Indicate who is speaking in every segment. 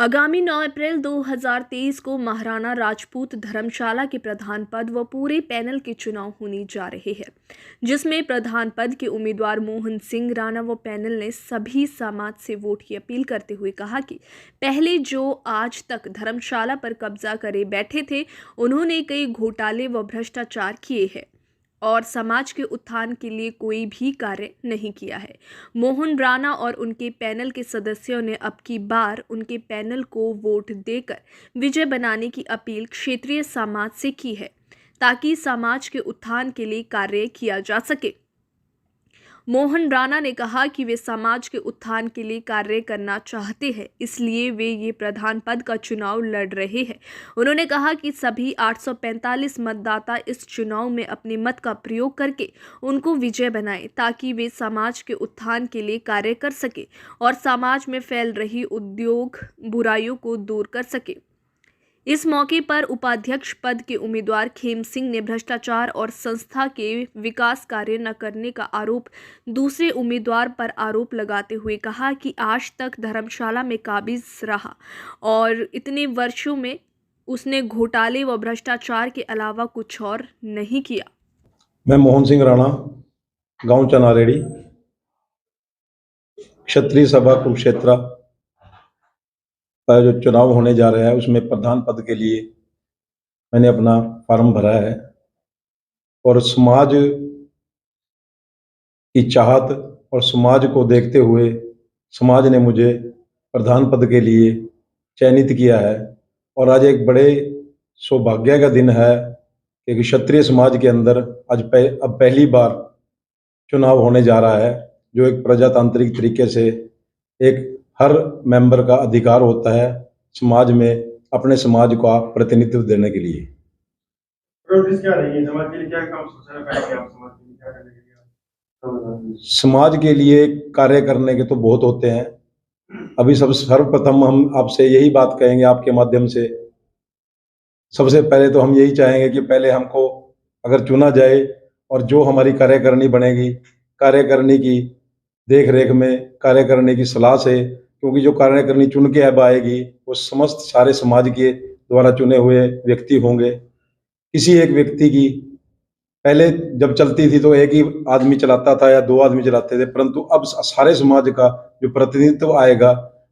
Speaker 1: आगामी 9 अप्रैल 2023 को महाराणा राजपूत धर्मशाला के प्रधान पद व पूरे पैनल के चुनाव होने जा रहे हैं, जिसमें प्रधान पद के उम्मीदवार मोहन सिंह राणा व पैनल ने सभी समाज से वोट की अपील करते हुए कहा कि पहले जो आज तक धर्मशाला पर कब्जा करे बैठे थे, उन्होंने कई घोटाले व भ्रष्टाचार किए हैं और समाज के उत्थान के लिए कोई भी कार्य नहीं किया है। मोहन राणा और उनके पैनल के सदस्यों ने अब की बार उनके पैनल को वोट देकर विजय बनाने की अपील क्षेत्रीय समाज से की है, ताकि समाज के उत्थान के लिए कार्य किया जा सके। मोहन राणा ने कहा कि वे समाज के उत्थान के लिए कार्य करना चाहते हैं, इसलिए वे ये प्रधान पद का चुनाव लड़ रहे हैं। उन्होंने कहा कि सभी 845 मतदाता इस चुनाव में अपने मत का प्रयोग करके उनको विजय बनाएं, ताकि वे समाज के उत्थान के लिए कार्य कर सके और समाज में फैल रही उद्योग बुराइयों को दूर कर सके। इस मौके पर उपाध्यक्ष पद के उम्मीदवार खेम सिंह ने भ्रष्टाचार और संस्था के विकास कार्य न करने का आरोप दूसरे उम्मीदवार पर आरोप लगाते हुए कहा कि आज तक धर्मशाला में काबिज रहा और इतने वर्षों में उसने घोटाले व भ्रष्टाचार के अलावा कुछ और नहीं किया।
Speaker 2: मैं मोहन सिंह राणा, गांव चनारेड़ी, क्षत्रिय सभा कुरुक्षेत्र का जो चुनाव होने जा रहा है उसमें प्रधान पद के लिए मैंने अपना फॉर्म भरा है और समाज की चाहत और समाज को देखते हुए समाज ने मुझे प्रधान पद के लिए चयनित किया है। और आज एक बड़े सौभाग्य का दिन है कि क्षत्रिय समाज के अंदर अब पहली बार चुनाव होने जा रहा है, जो एक प्रजातांत्रिक तरीके से एक हर मेंबर का अधिकार होता है समाज में अपने समाज का प्रतिनिधित्व देने के लिए।
Speaker 3: क्या रही है समाज के लिए, क्या काम सोचना पड़ेगा, आप समाज के लिए क्या करने के लिए?
Speaker 2: समाज के लिए कार्य करने के तो बहुत होते हैं। अभी सर्वप्रथम हम आपसे यही बात कहेंगे आपके माध्यम से। सबसे पहले तो हम यही चाहेंगे कि पहले हमको अगर चुना जाए और जो हमारी कार्यकारिणी बनेगी, कार्यकारिणी की देख रेख में, कार्यकारिणी की सलाह से, क्योंकि जो कार्यकारिणी चुन के अब आएगी वो समस्त सारे समाज के द्वारा चुने हुए व्यक्ति होंगे। किसी एक व्यक्ति की पहले जब चलती थी तो एक ही आदमी चलाता था या दो आदमी चलाते थे, परंतु अब सारे समाज का जो प्रतिनिधित्व आएगा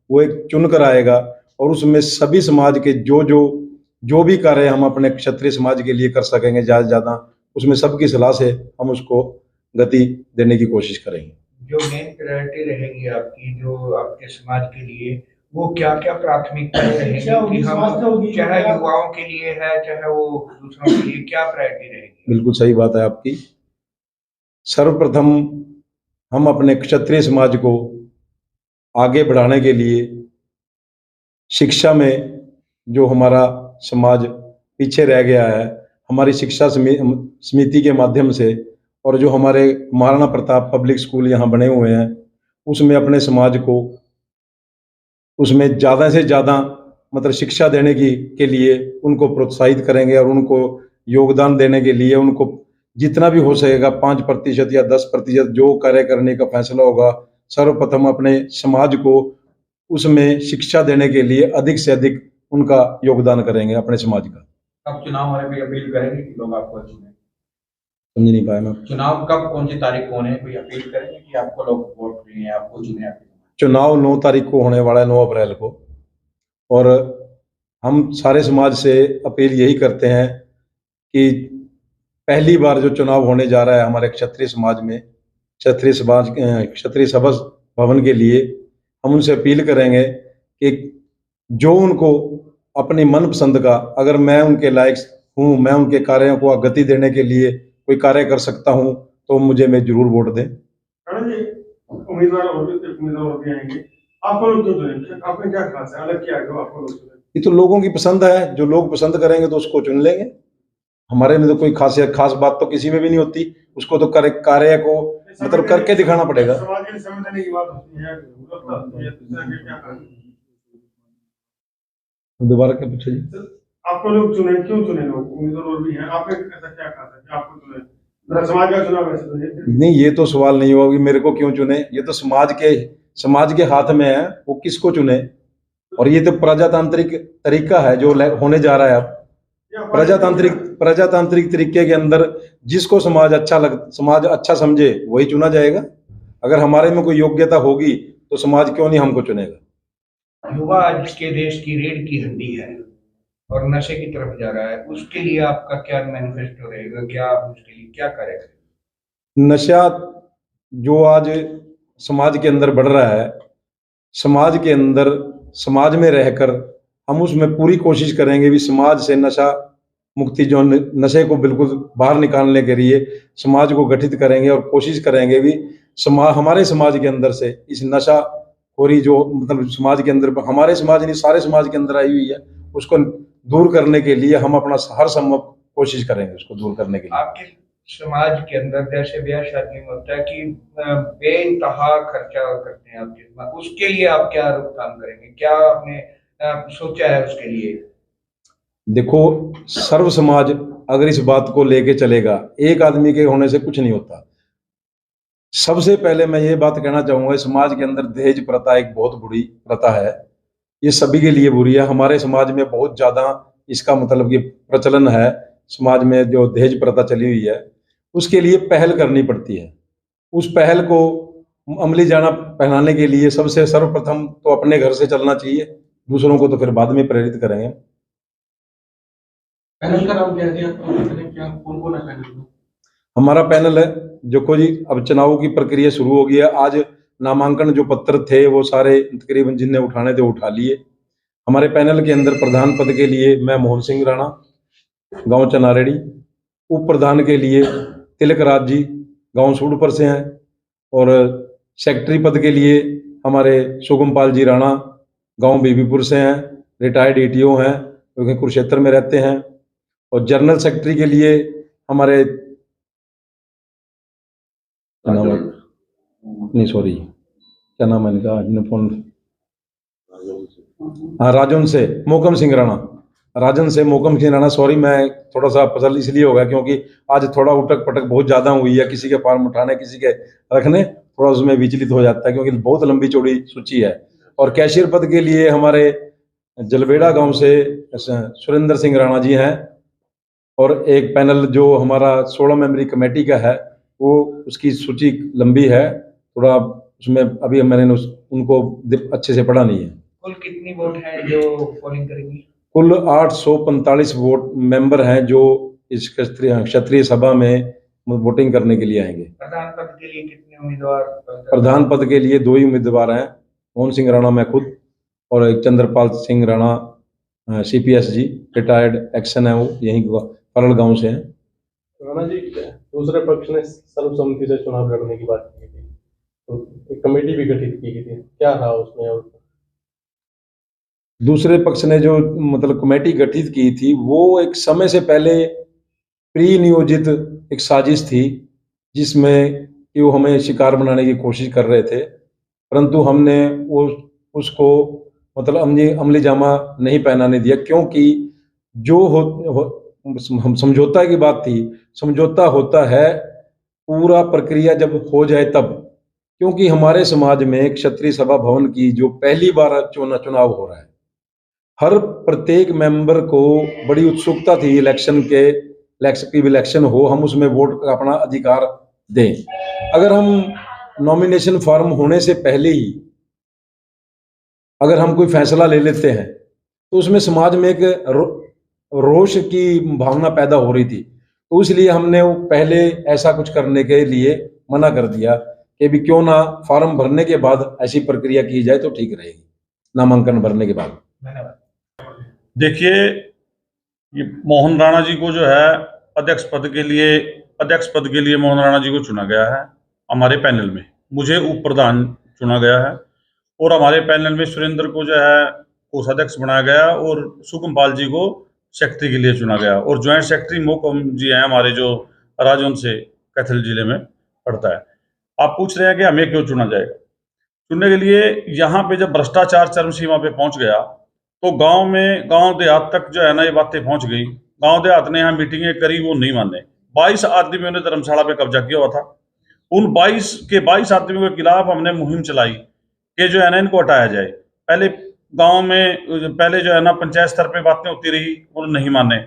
Speaker 2: वो एक चुनकर आएगा और उसमें सभी समाज के जो भी कार्य हम अपने क्षत्रिय समाज के लिए कर सकेंगे ज़्यादा से ज़्यादा, उसमें सबकी सलाह से हम उसको गति देने की कोशिश करेंगे।
Speaker 4: जो मेन प्रायोरिटी रहेगी आपकी, जो आपके समाज के लिए, वो क्या क्या प्राथमिकताएं रहेंगी कि हम चाहे युवाओं के लिए है चाहे वो दूसरों के लिए, क्या प्रायोरिटी रहेगी?
Speaker 2: बिल्कुल सही बात है आपकी। सर्वप्रथम हम अपने क्षत्रिय समाज को आगे बढ़ाने के लिए शिक्षा में जो हमारा समाज पीछे रह गया है, हमारी शिक्षा समिति के माध्यम से और जो हमारे महाराणा प्रताप पब्लिक स्कूल यहाँ बने हुए हैं उसमें अपने समाज को उसमें ज़्यादा से ज़्यादा मतलब शिक्षा देने के लिए उनको प्रोत्साहित करेंगे और उनको योगदान देने के लिए उनको जितना भी हो सकेगा 5% या 10% जो कार्य करने का फैसला होगा, सर्वप्रथम अपने समाज को उसमें शिक्षा देने के लिए अधिक से अधिक उनका योगदान करेंगे अपने समाज का।
Speaker 4: अब चुनाव होने पे अपील करेंगे कि लोग आपको चुने?
Speaker 2: समझ नहीं पाया मैं।
Speaker 4: चुनाव कब, कौन सी तारीख को होने कोई अपील करेंगे कि आपको लोग वोट दें, आपको चुने?
Speaker 2: चुनाव 9 तारीख को होने वाला है, 9 अप्रैल को। और हम सारे समाज से अपील यही करते हैं कि पहली बार जो चुनाव होने जा रहा है हमारे क्षत्रिय समाज में, क्षत्रिय सभा भवन के लिए, हम उनसे अपील करेंगे कि जो उनको अपनी मनपसंद का, अगर मैं उनके लायक हूँ, मैं उनके कार्यों को गति देने के लिए कोई कार्य कर सकता हूँ तो मुझे में जरूर वोट दें।
Speaker 3: उम्मीदवार और भी आएंगे, आपको लोग क्यों चुनेंगे? आपने क्या खास है, अलग क्या है जो आपको लोग चुने?
Speaker 2: ये तो लोगों की पसंद है, जो लोग पसंद करेंगे तो उसको चुन लेंगे। हमारे में तो कोई खास बात तो किसी में भी नहीं होती, उसको तो कार्य को मतलब करके दिखाना पड़ेगा।
Speaker 3: समाज के लिए समय देने की बात होती है,
Speaker 2: दोबारा क्या पूछा जी?
Speaker 3: आपको लोग चुने, क्यों चुने लोग? उम्मीदवार भी हैं, आपने ऐसा क्या खास है आपको चुने? समाज का चुनाव वैसे तो
Speaker 2: नहीं, ये तो सवाल नहीं होगा कि मेरे को क्यों चुने, ये तो समाज के हाथ में है वो किसको चुने। और ये तो प्रजातांत्रिक तरीका है जो होने जा रहा है अब।
Speaker 3: या हमारे
Speaker 2: प्रजातांत्रिक तरीके के अंदर जिसको समाज अच्छा समझे वही चुना जाएगा। अगर हमारे में कोई योग्यता होगी तो समाज क्यों नहीं हमको चुनेगा।
Speaker 4: युवा आज के देश की रीढ़ की हड्डी है और नशे की तरफ जा रहा है, उसके लिए आपका क्या मैनिफेस्टो रहेगा, क्या आप उसके लिए क्या करेंगे?
Speaker 2: नशा जो आज समाज के अंदर बढ़ रहा है, समाज के अंदर समाज में रहकर हम उसमें पूरी कोशिश करेंगे भी समाज से नशा मुक्ति जो नशे को बिल्कुल बाहर निकालने के लिए समाज को गठित करेंगे और कोशिश करेंगे भी हमारे समाज के अंदर से इस नशा खोरी जो मतलब समाज के अंदर हमारे समाज नहीं सारे समाज के अंदर आई हुई है उसको दूर करने के लिए हम अपना हर संभव कोशिश करेंगे उसको दूर करने के लिए।
Speaker 4: आपके समाज के अंदर जैसे ब्याह शादी में होता है कि बेइंतहा खर्चा करते हैं आपके समाज, उसके लिए आप क्या रोकथाम करेंगे, क्या आपने सोचा है उसके लिए?
Speaker 2: देखो, सर्व समाज अगर इस बात को लेके चलेगा, एक आदमी के होने से कुछ नहीं होता। सबसे पहले मैं ये बात कहना चाहूंगा, समाज के अंदर दहेज प्रथा एक बहुत बुरी प्रथा है, ये सभी के लिए बुरी है। हमारे समाज में बहुत ज्यादा इसका मतलब कि प्रचलन है, समाज में जो दहेज प्रथा चली हुई है उसके लिए पहल करनी पड़ती है। उस पहल को अमली जाना पहनाने के लिए सबसे सर्वप्रथम तो अपने घर से चलना चाहिए, दूसरों को तो फिर बाद में प्रेरित करेंगे।
Speaker 3: पैनल का नाम क्या है? क्या कौन-कौन है पैनल में?
Speaker 2: हमारा पैनल है देखो जी, अब चुनाव की प्रक्रिया शुरू हो गई है। आज नामांकन जो पत्र थे वो सारे तकरीबन जिनने उठाने थे उठा लिए। हमारे पैनल के अंदर प्रधान पद के लिए मैं मोहन सिंह राणा, गांव चनारेड़ी, उप प्रधान के लिए तिलक राज जी, गांव सूडपुर से हैं, और सेक्रेटरी पद के लिए हमारे सुगमपाल जी राणा, गांव बीबीपुर से हैं, रिटायर्ड ETO हैं क्योंकि कुरुक्षेत्र में रहते हैं। और जनरल सेक्रेटरी के लिए हमारे क्या नाम है इनका, आपने फोन, हाँ राजन से मोकम सिंह राणा, राजन से मोकम सिंह राणा। सॉरी, मैं थोड़ा सा पसंद इसलिए होगा क्योंकि आज थोड़ा उटक पटक बहुत ज्यादा हुई है, किसी के फॉर्म उठाने किसी के रखने थोड़ा उसमें विचलित हो जाता है क्योंकि बहुत लंबी चौड़ी सूची है। और कैशियर पद के लिए हमारे जलबेड़ा गांव से सुरेंद्र सिंह राणा जी हैं। और एक पैनल जो हमारा 16 मेंबरी कमेटी का है वो उसकी सूची लंबी है, थोड़ा उसमें अभी मैंने उनको अच्छे से पढ़ा नहीं है।
Speaker 4: कुल कितनी वोट है जो पोलिंग करेंगी?
Speaker 2: कुल 845 वोट मेंबर हैं जो इस क्षत्रिय सभा में वोटिंग करने के लिए आएंगे।
Speaker 4: प्रधान पद के लिए कितने उम्मीदवार?
Speaker 2: प्रधान पद के लिए 2 ही उम्मीदवार हैं, मोहन सिंह राणा मैं खुद और एक चंद्रपाल सिंह राणा, CPS जी, रिटायर्ड एक्शन है, वो यहीं परल गांव से हैं।
Speaker 5: राणा जी, दूसरे पक्ष ने सर्वसम्मति से चुनाव लड़ने की बात की थी, तो एक कमेटी भी गठित की गई थी, क्या रहा उसमें? और
Speaker 2: दूसरे पक्ष ने जो मतलब कमेटी गठित की थी वो एक समय से पहले प्री नियोजित एक साजिश थी जिसमें कि वो हमें शिकार बनाने की कोशिश कर रहे थे, परंतु हमने वो उसको मतलब अमली जामा नहीं पहनाने दिया क्योंकि जो हम समझौता की बात थी। समझौता होता है पूरा प्रक्रिया जब हो जाए तब, क्योंकि हमारे समाज में क्षत्रिय सभा भवन की जो पहली बार चुनाव हो रहा है, हर प्रत्येक मेंबर को बड़ी उत्सुकता थी इलेक्शन हो, हम उसमें वोट का अपना अधिकार दें। अगर हम नॉमिनेशन फॉर्म होने से पहले ही अगर हम कोई फैसला ले लेते हैं तो उसमें समाज में एक रोष की भावना पैदा हो रही थी, तो इसलिए हमने वो पहले ऐसा कुछ करने के लिए मना कर दिया कि भी क्यों ना फॉर्म भरने के बाद ऐसी प्रक्रिया की जाए तो ठीक रहेगी, नामांकन भरने के बाद।
Speaker 4: धन्यवाद।
Speaker 6: देखिए, ये मोहन राणा जी को जो है अध्यक्ष पद के लिए मोहन राणा जी को चुना गया है हमारे पैनल में। मुझे उप प्रधान चुना गया है और हमारे पैनल में सुरेंद्र को जो है कोषाध्यक्ष बनाया गया और सुगमपाल जी को सेक्रेटरी के लिए चुना गया और ज्वाइंट सेक्रेटरी मोकम जी हैं हमारे, जो राजौन से कैथल जिले में पड़ता है। आप पूछ रहे हैं कि हमें क्यों चुना जाएगा? चुनने के लिए यहाँ पे जब भ्रष्टाचार चरम सीमा पे पहुंच गया तो गांव देहात तक जो है ना ये बातें पहुंच गई। गांव देहात ने यहाँ मीटिंगें करी, वो नहीं माने। 22 आदमियों ने धर्मशाला पे कब्जा किया हुआ था। उन 22 आदमियों के खिलाफ हमने मुहिम चलाई कि जो है ना इनको हटाया जाए। पहले गांव में पहले जो है ना पंचायत स्तर पे बातें होती रही और नहीं माने,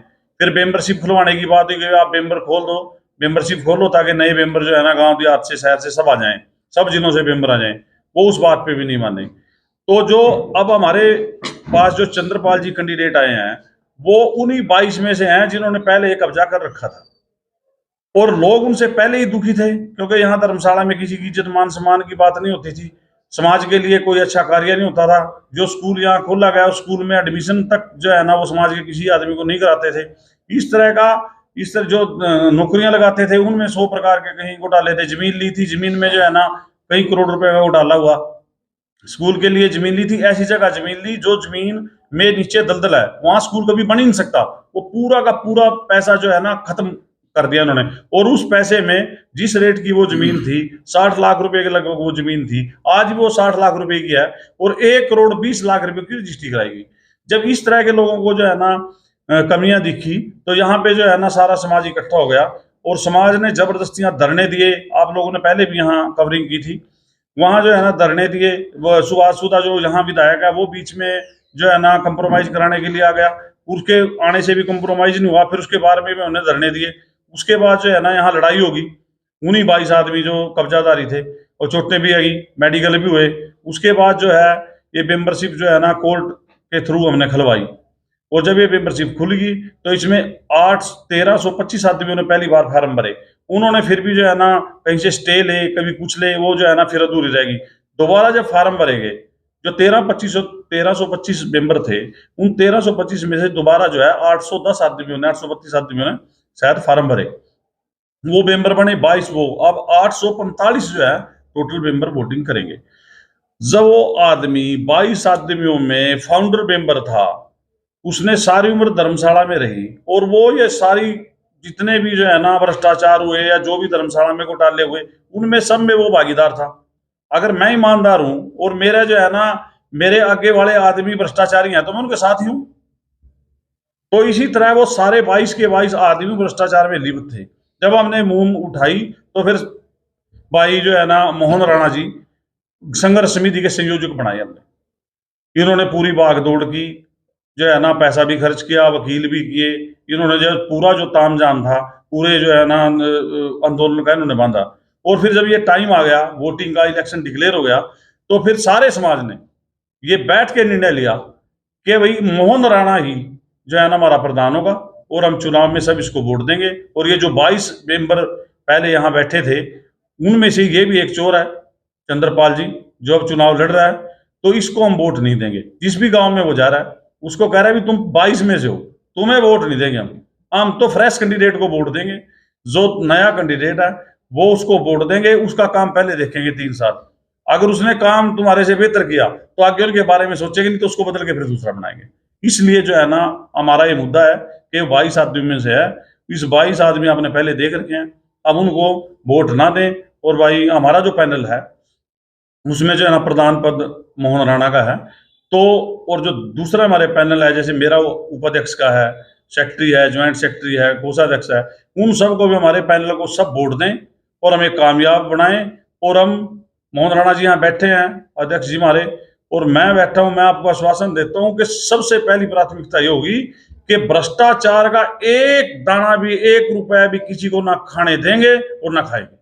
Speaker 6: फिर मेंबरशिप खुलवाने की बात हुई कि आप मेंबर खोल दो, मेंबरशिप खोलो ताकि नए मेंबर जो है ना गांव देहात से शहर से सब आ जाएं, सब जिलों से मेंबर आ जाएं, वो उस बात पे भी नहीं माने। तो जो अब हमारे पास जो चंद्रपाल जी कैंडिडेट आए हैं वो उन्हीं 22 में से हैं जिन्होंने पहले एक कब्जा कर रखा था, और लोग उनसे पहले ही दुखी थे क्योंकि यहाँ धर्मशाला में किसी की इज्जत मान सम्मान की बात नहीं होती थी, समाज के लिए कोई अच्छा कार्य नहीं होता था। जो स्कूल यहाँ खोला गया उस स्कूल में एडमिशन तक जो है ना वो समाज के किसी आदमी को नहीं कराते थे। इस तरह जो नौकरियां लगाते थे उनमें 100 प्रकार के कहीं घोटाले थे। जमीन ली थी, जमीन में जो है ना कई करोड़ रुपए का घोटाला हुआ। स्कूल के लिए जमीन ली थी, ऐसी जगह जमीन ली जो जमीन में नीचे दलदल है, वहां स्कूल कभी बन ही नहीं सकता। वो पूरा का पूरा पैसा जो है ना खत्म कर दिया उन्होंने, और उस पैसे में जिस रेट की वो जमीन थी 60 लाख रुपए के लगभग वो जमीन थी, आज भी वो 60 लाख रुपए की है और 1 करोड़ 20 लाख रुपए की रजिस्ट्री कराएगी। जब इस तरह के लोगों को जो है ना कमियां दिखी तो यहाँ पे जो है ना सारा समाज इकट्ठा हो गया और समाज ने जबरदस्तियां धरने दिए। आप लोगों ने पहले भी यहाँ कवरिंग की थी, वहां जो है ना धरने दिए। वो सुभाष सुधा जो यहाँ विधायक है वो बीच में जो है ना कंप्रोमाइज कराने के लिए आ गया, उसके आने से भी कंप्रोमाइज नहीं हुआ, फिर उसके बारे में उन्होंने धरने दिए। उसके बाद जो है ना यहाँ लड़ाई होगी, उन्हीं 22 आदमी जो कब्जादारी थे और चोटें भी आई, मेडिकल भी हुए। उसके बाद जो है ये मेंबरशिप जो है ना कोर्ट के थ्रू हमने खुलवाई, और जब ये मेंबरशिप खुल गई तो इसमें 1325 आदमियों ने पहली बार फार्म भरे। उन्होंने फिर भी जो है ना कहीं से स्टे ले कभी कुछ ले, वो जो है ना फिर अधूरी रहेगी। दोबारा जब फार्म भरेंगे, जो 1325 मेंबर थे उन 1325 में से दोबारा जो है 832 आदमियों ने शायद फार्म भरे, वो मेंबर बने 22। वो अब 845 जो है टोटल मेंबर वोटिंग करेंगे। जब वो आदमी 22 आदमियों में फाउंडर मेंबर था, उसने सारी उम्र धर्मशाला में रही, और वो ये सारी जितने भी जो है ना भ्रष्टाचार हुए या जो भी धर्मशाला में घोटाले हुए उनमें सब में वो भागीदार था। अगर मैं ईमानदार हूं और मेरा जो है ना मेरे आगे वाले आदमी भ्रष्टाचारी हैं तो मैं उनके साथ ही हूं। तो इसी तरह वो सारे 22 के 22 आदमी भ्रष्टाचार में लिप्त थे। जब हमने मुंह उठाई तो फिर भाई जो है ना मोहन राणा जी संघर्ष समिति के संयोजक बनाए हमने। इन्होंने पूरी भागदौड़ की, जो है ना पैसा भी खर्च किया, वकील भी किए। इन्होंने जो पूरा जो तामझाम था पूरे जो है ना आंदोलन का इन्होंने बांधा। और फिर जब ये टाइम आ गया, वोटिंग का, इलेक्शन डिक्लेयर हो गया, तो फिर सारे समाज ने ये बैठ के निर्णय लिया कि भाई मोहन राणा ही जो है ना हमारा प्रधान होगा और हम चुनाव में सब इसको वोट देंगे। और ये जो 22 मेंबर पहले यहाँ बैठे थे उनमें से ये भी एक चोर है, चंद्रपाल जी, जो अब चुनाव लड़ रहा है, तो इसको हम वोट नहीं देंगे। जिस भी गांव में वो जा रहा है उसको कह रहा है भी तुम 22 में से हो, तुम्हें वोट नहीं देंगे हम तो फ्रेश कैंडिडेट को वोट देंगे। जो नया कैंडिडेट है वो उसको वोट देंगे, उसका काम पहले देखेंगे 3 साल। अगर उसने काम तुम्हारे से बेहतर किया तो आगे उनके बारे में सोचेंगे, नहीं तो उसको बदल के फिर दूसरा बनाएंगे। इसलिए जो है ना हमारा ये मुद्दा है कि 22 आदमी में से है, इस 22 आदमी आपने पहले देख रखे हैं, अब उनको वोट ना दें। और भाई हमारा जो पैनल है उसमें जो है ना प्रधान पद मोहन राणा का है, तो और जो दूसरा हमारे पैनल है जैसे मेरा उपाध्यक्ष का है, सेक्रेटरी है, ज्वाइंट सेक्रेटरी है, कोषाध्यक्ष है, उन सबको भी हमारे पैनल को सब वोट दें और हमें कामयाब बनाएं। और हम मोहन राणा जी यहाँ बैठे हैं, अध्यक्ष जी हमारे, और मैं बैठा हूं, मैं आपको आश्वासन देता हूं कि सबसे पहली प्राथमिकता ये होगी कि भ्रष्टाचार का एक दाना भी, 1 रुपया भी किसी को ना खाने देंगे और ना खाएंगे।